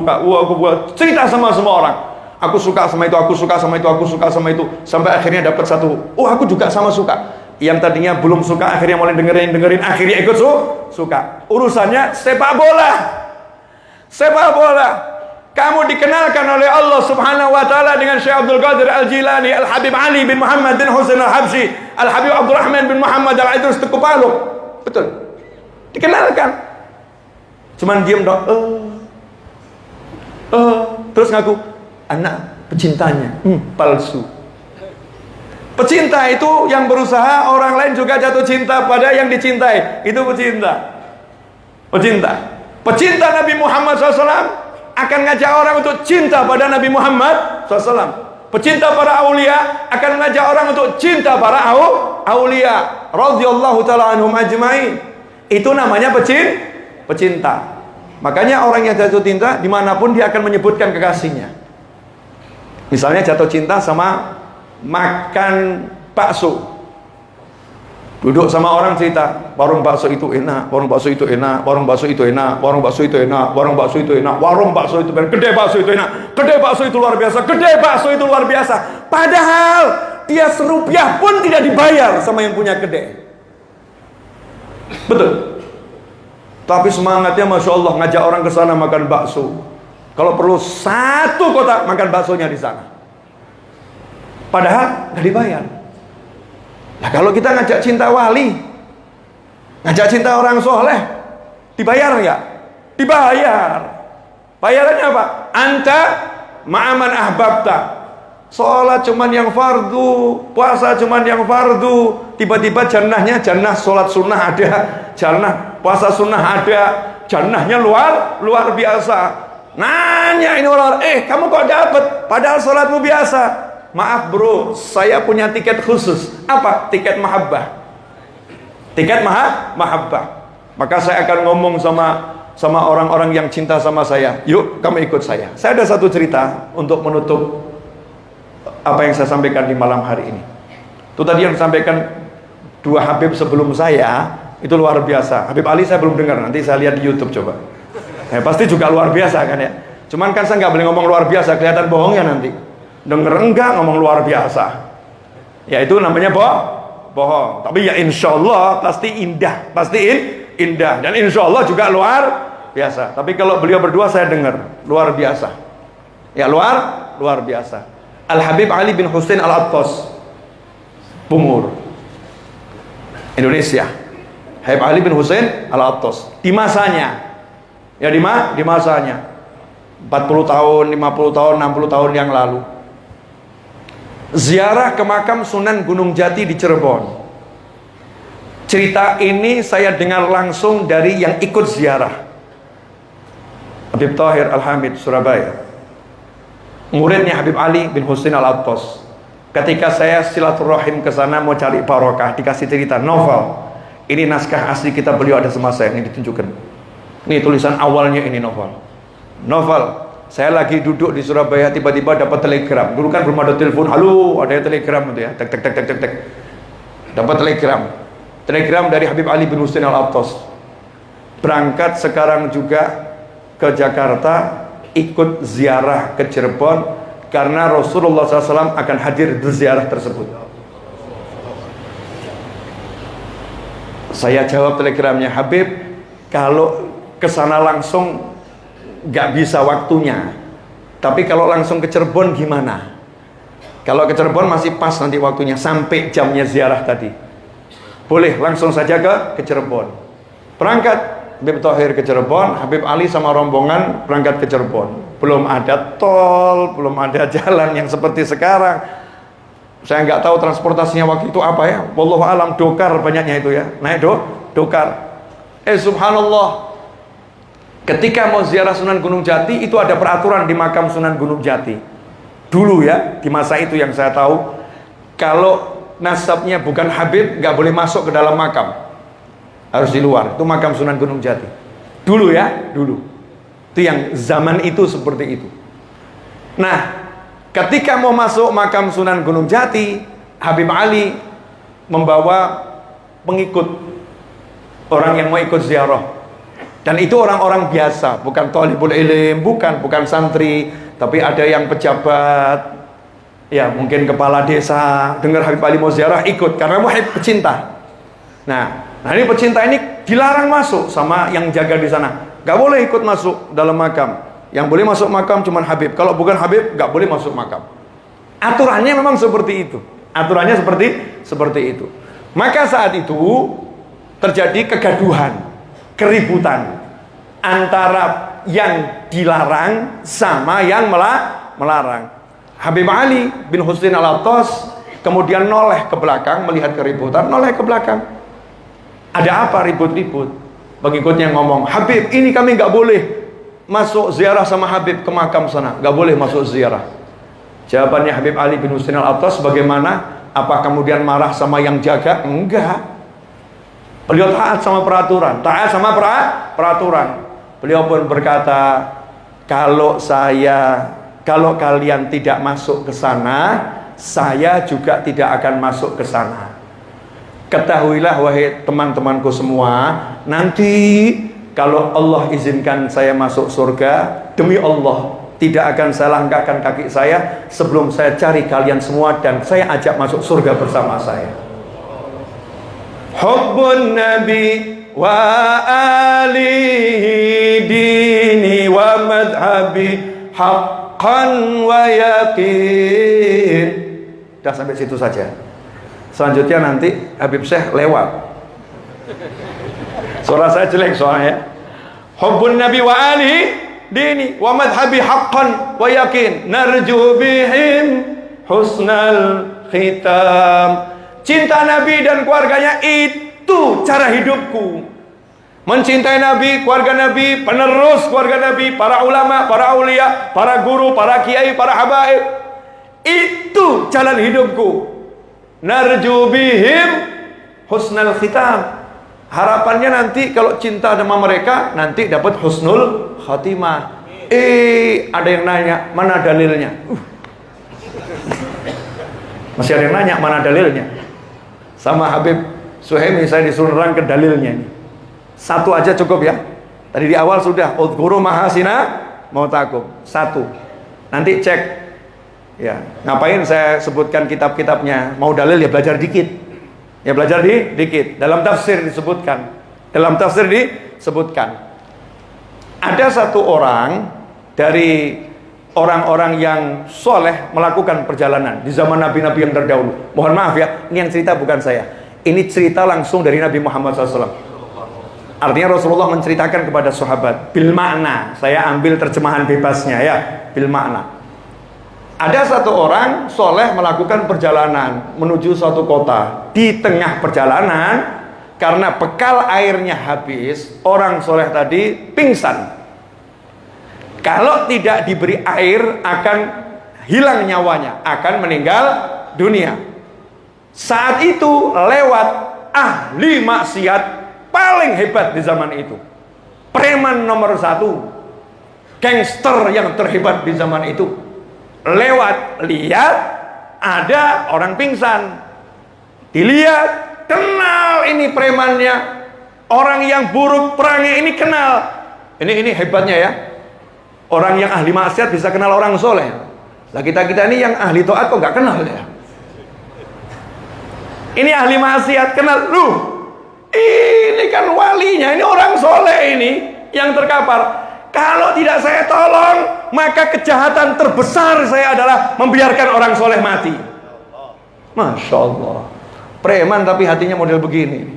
suka. Aku buat cerita sama semua orang. Aku suka sama itu, aku suka sama itu, aku suka sama itu. Sampai akhirnya dapat satu. Aku juga sama suka. Yang tadinya belum suka, akhirnya mulai dengerin, akhirnya ikut suka. Urusannya sepak bola. Sepak bola. Kamu dikenalkan oleh Allah Subhanahu wa taala dengan Syekh Abdul Qadir Al-Jilani, Al-Habib Ali bin Muhammad bin Husain Al-Habsyi, Al-Habib Abdurrahman bin Muhammad Al-Idrus Tukupaluk. Betul. Dikenalkan. Cuman diam dong. Terus ngaku anak pecintanya. Palsu. Pecinta itu yang berusaha orang lain juga jatuh cinta pada yang dicintai. Itu pecinta. Pecinta Nabi Muhammad SAW akan ngajak orang untuk cinta pada Nabi Muhammad SAW. Pecinta para aulia akan ngajak orang untuk cinta para aulia radhiyallahu taala anhum ajmain. Itu namanya pecinta. Makanya orang yang jatuh cinta dimanapun dia akan menyebutkan kekasihnya. Misalnya jatuh cinta sama makan bakso. Duduk sama orang cerita, warung bakso itu enak, warung bakso itu enak, warung bakso itu enak, warung bakso itu enak, warung bakso itu enak, warung bakso itu enak, gede bakso itu enak, gede bakso itu luar biasa, gede bakso itu luar biasa. Padahal dia serupiah pun tidak dibayar sama yang punya gede. Betul. Tapi semangatnya Masya Allah ngajak orang ke sana makan bakso. Kalau perlu satu kotak makan baksonya di sana. Padahal nggak dibayar. Nah kalau kita ngajak cinta wali, ngajak cinta orang soleh, dibayar nggak? Dibayar. Bayarannya apa? Anta ma'aman ahbabta. Sholat cuman yang fardu, puasa cuman yang fardu. Tiba-tiba jannahnya jannah sholat sunnah ada, jannah puasa sunnah ada, jannahnya luar biasa. Nanya ini orang, kamu kok dapat? Padahal sholatmu biasa. Maaf bro, saya punya tiket khusus. Apa? Tiket mahabbah. Tiket mahabbah. Maka saya akan ngomong sama orang-orang yang cinta sama saya. Yuk, kamu ikut saya. Saya ada satu cerita untuk menutup apa yang saya sampaikan di malam hari ini. Itu tadi yang disampaikan dua Habib sebelum saya, itu luar biasa. Habib Ali saya belum dengar, nanti saya lihat di YouTube coba. Pasti juga luar biasa kan ya. Cuman kan saya nggak boleh ngomong luar biasa, kelihatan bohongnya nanti. Denger enggak ngomong luar biasa, ya itu namanya bohong. Tapi ya insya Allah pasti indah, indah, dan insya Allah juga luar biasa. Tapi kalau beliau berdua saya dengar luar biasa, ya luar biasa. Al Habib Ali bin Husain Al-Attas, Bungur, Indonesia. Habib Ali bin Husain Al-Attas di masanya, ya di masanya 40 tahun, 50 tahun, 60 tahun yang lalu. Ziarah ke makam Sunan Gunung Jati di Cirebon. Cerita ini saya dengar langsung dari yang ikut ziarah, Habib Tahir Al-Hamid, Surabaya, muridnya Habib Ali bin Husain Al-Attas. Ketika saya silaturahim ke sana mau cari barokah, dikasih cerita novel. Ini naskah asli kita beliau ada semasa ini ditunjukkan. Ini tulisan awalnya ini novel. Saya lagi duduk di Surabaya, tiba-tiba dapat telegram. Dulu kan belum ada telepon, halo, ada telegram itu ya, tek. Dapat telegram dari Habib Ali bin Husain Al-Attas. Berangkat sekarang juga ke Jakarta, ikut ziarah ke Cirebon, karena Rasulullah SAW akan hadir di ziarah tersebut. Saya jawab telegramnya, Habib, kalau kesana langsung gak bisa waktunya, tapi kalau langsung ke Cirebon gimana? Kalau ke Cirebon masih pas nanti waktunya, sampai jamnya ziarah tadi. Boleh langsung saja ke Cirebon. Berangkat Habib Tahir ke Cirebon, Habib Ali sama rombongan berangkat ke Cirebon. Belum ada tol, belum ada jalan yang seperti sekarang. Saya nggak tahu transportasinya waktu itu apa ya. Wallahu alam, dokar banyaknya itu ya. Naik dokar. Subhanallah. Ketika mau ziarah Sunan Gunung Jati, itu ada peraturan di makam Sunan Gunung Jati. Dulu ya, di masa itu yang saya tahu, kalau nasabnya bukan Habib, nggak boleh masuk ke dalam makam. Harus di luar. Itu makam Sunan Gunung Jati. Dulu ya, dulu. Itu yang zaman itu seperti itu. Nah, ketika mau masuk makam Sunan Gunung Jati, Habib Ali membawa pengikut, orang yang mau ikut ziarah. Dan itu orang-orang biasa, bukan thalibul ilm, bukan santri, tapi ada yang pejabat, ya mungkin kepala desa, dengar Habib Ali mau ziarah ikut karena muhib, pecinta. Nah ini pecinta ini dilarang masuk sama yang jaga di sana. Gak boleh ikut masuk dalam makam. Yang boleh masuk makam cuma Habib. Kalau bukan Habib, gak boleh masuk makam. Aturannya memang seperti itu. Aturannya seperti itu. Maka saat itu terjadi kegaduhan, keributan antara yang dilarang sama yang melarang. Habib Ali bin Husain Al-Attas kemudian noleh ke belakang melihat keributan, noleh ke belakang. Ada apa ribut-ribut? Pengikutnya ngomong, Habib, ini kami nggak boleh masuk ziarah sama Habib ke makam sana, nggak boleh masuk ziarah. Jawabannya Habib Ali bin Husain Al-Attas bagaimana? Apa kemudian marah sama yang jaga? Enggak. Beliau taat sama peraturan, peraturan. Beliau pun berkata, kalau kalian tidak masuk ke sana, saya juga tidak akan masuk ke sana. Ketahuilah wahai teman-temanku semua, nanti kalau Allah izinkan saya masuk surga, demi Allah tidak akan saya langkahkan kaki saya sebelum saya cari kalian semua dan saya ajak masuk surga bersama saya. Hubbun Nabi wa alihi dini wa madhabi haqqan wa yakin. Sudah sampai situ saja. Selanjutnya nanti Habib Syekh lewat. Suara saya jelek soalnya. Hubbun Nabi wa alihi dini wa madhabi haqqan wa yakin narju bihim husnal khitam. Cinta Nabi dan keluarganya itu cara hidupku. Mencintai Nabi, keluarga Nabi, penerus keluarga Nabi, para ulama, para aulia, para guru, para kiai, para habaib. Itu jalan hidupku. Narju bihim husnal khitam. Harapannya nanti kalau cinta sama mereka nanti dapat husnul khatimah. Ada yang nanya, mana dalilnya? Masih ada yang nanya, mana dalilnya? Sama Habib Suhaimi saya disuruh nerangkan dalilnya ini. Satu aja cukup ya. Tadi di awal sudah udhkuru mahasina mautakum. Satu. Nanti cek. Ya, ngapain saya sebutkan kitab-kitabnya? Mau dalil ya belajar dikit. Ya belajar dikit. Dalam tafsir disebutkan. Ada satu orang dari orang-orang yang soleh melakukan perjalanan di zaman nabi-nabi yang terdahulu. Mohon maaf ya, ini yang cerita bukan saya. Ini cerita langsung dari Nabi Muhammad SAW. Artinya Rasulullah menceritakan kepada sahabat bil makna. Saya ambil terjemahan bebasnya ya, bil makna. Ada satu orang soleh melakukan perjalanan menuju suatu kota. Di tengah perjalanan, karena bekal airnya habis, orang soleh tadi pingsan. Kalau tidak diberi air akan hilang nyawanya, akan meninggal dunia. Saat itu lewat ahli maksiat paling hebat di zaman itu, preman nomor 1, gangster yang terhebat di zaman itu. Lewat, lihat ada orang pingsan, dilihat, kenal ini premannya, orang yang buruk perangnya ini kenal. Ini hebatnya ya, orang yang ahli maksiat bisa kenal orang soleh. Nah kita ini yang ahli taat kok gak kenal ya. Ini ahli maksiat kenal, ini kan walinya, ini orang soleh ini yang terkapar. Kalau tidak saya tolong, maka kejahatan terbesar saya adalah membiarkan orang soleh mati. Masya Allah. Preman tapi hatinya model begini.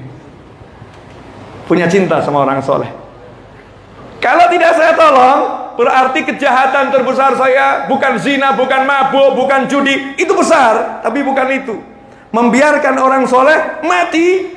Punya cinta sama orang soleh. Kalau tidak saya tolong, berarti kejahatan terbesar saya bukan zina, bukan mabuk, bukan judi. Itu besar, tapi bukan itu. Membiarkan orang soleh mati